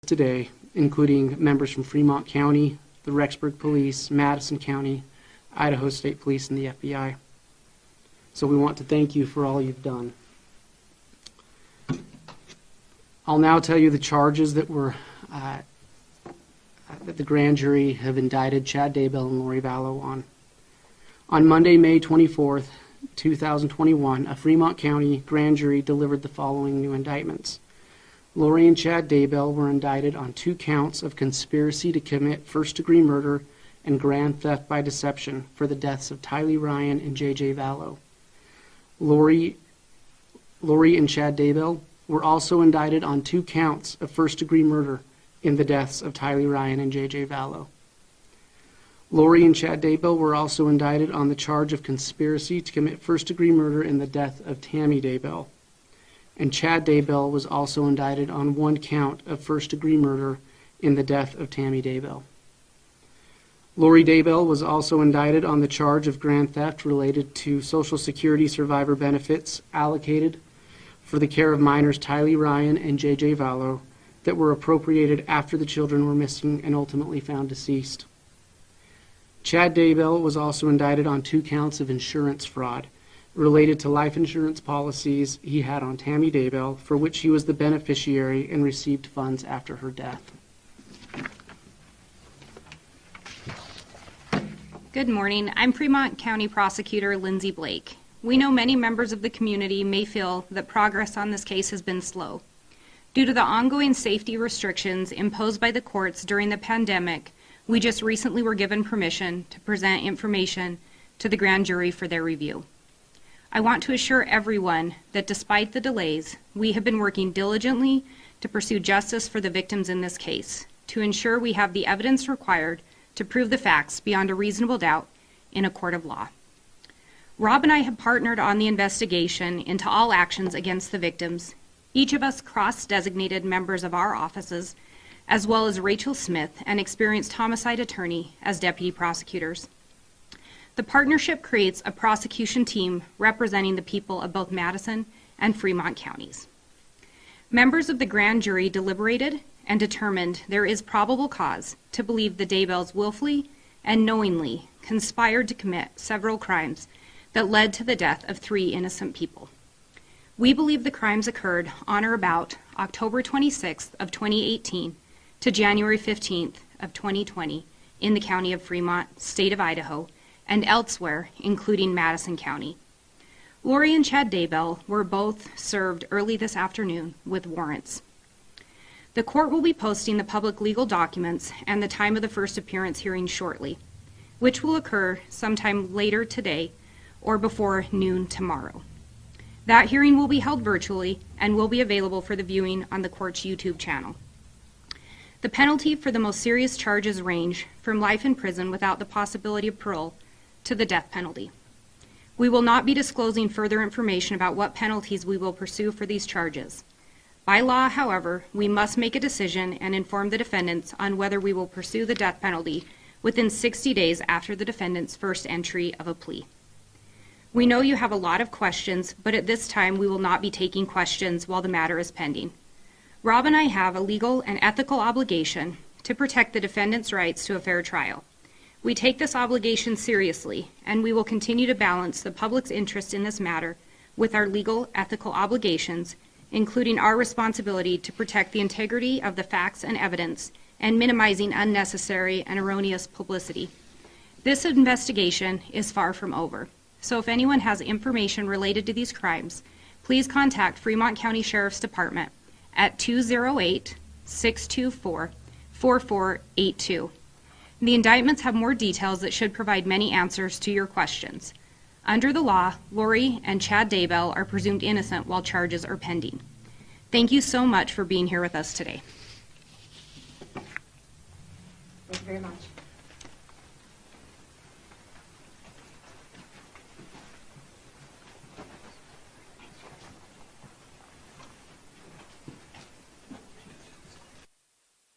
today, including members from Fremont County, the Rexburg Police, Madison County, Idaho State Police, and the FBI. So we want to thank you for all you've done. I'll now tell you the charges that were that the grand jury have indicted Chad Daybell and Lori VALLOW on. On Monday, May 24th, 2021, a Fremont County grand jury delivered the following new indictments. Lori and Chad Daybell were indicted on 2 counts of conspiracy to commit first-degree murder and grand theft by deception for the deaths of Tylee Ryan and J.J. VALLOW. Lori and Chad Daybell were also indicted on 2 counts of first-degree murder in the deaths of Tylee Ryan and J.J. VALLOW. Lori and Chad Daybell were also indicted on the charge of conspiracy to commit first-degree murder in the death of Tammy Daybell. And Chad Daybell was also indicted on 1 count of first-degree murder in the death of Tammy Daybell. Lori Daybell was also indicted on the charge of grand theft related to Social Security survivor benefits allocated for the care of minors Tylee Ryan and J.J. VALLOW that were appropriated after the children were missing and ultimately found deceased. Chad Daybell was also indicted on 2 counts of insurance fraud related to life insurance policies he had on Tammy Daybell, for which he was the beneficiary and received funds after her death. Good morning. I'm Fremont County Prosecutor Lindsay Blake. We know many members of the community may feel that progress on this case has been slow. Due to the ongoing safety restrictions imposed by the courts during the pandemic, we just recently were given permission to present information to the grand jury for their review. I want to assure everyone that despite the delays, we have been working diligently to pursue justice for the victims in this case, to ensure we have the evidence required to prove the facts beyond a reasonable doubt in a court of law. Rob and I have partnered on the investigation into all actions against the victims, each of us cross-designated members of our offices, as well as Rachel Smith, an experienced homicide attorney, as deputy prosecutors. The partnership creates a prosecution team representing the people of both Madison and Fremont counties. Members of the grand jury deliberated and determined there is probable cause to believe the Daybells willfully and knowingly conspired to commit several crimes that led to the death of 3 innocent people. We believe the crimes occurred on or about October 26th of 2018 to January 15th of 2020 in the county of Fremont, state of Idaho, and elsewhere, including Madison County. Lori and Chad Daybell were both served early this afternoon with warrants. The court will be posting the public legal documents and the time of the first appearance hearing shortly, which will occur sometime later today or before noon tomorrow. That hearing will be held virtually and will be available for the viewing on the court's YouTube channel. The penalty for the most serious charges range from life in prison without the possibility of parole to the death penalty. We will not be disclosing further information about what penalties we will pursue for these charges. By law, however, we must make a decision and inform the defendants on whether we will pursue the death penalty within 60 days after the defendant's first entry of a plea. We know you have a lot of questions, but at this time we will not be taking questions while the matter is pending. Rob and I have a legal and ethical obligation to protect the defendant's rights to a fair trial. We take this obligation seriously, and we will continue to balance the public's interest in this matter with our legal, ethical obligations, including our responsibility to protect the integrity of the facts and evidence and minimizing unnecessary and erroneous publicity. This investigation is far from over. So if anyone has information related to these crimes, please contact Fremont County Sheriff's Department at 208-624-4482. The indictments have more details that should provide many answers to your questions. Under the law, Lori and Chad Daybell are presumed innocent while charges are pending. Thank you so much for being here with us today. Thank you very much.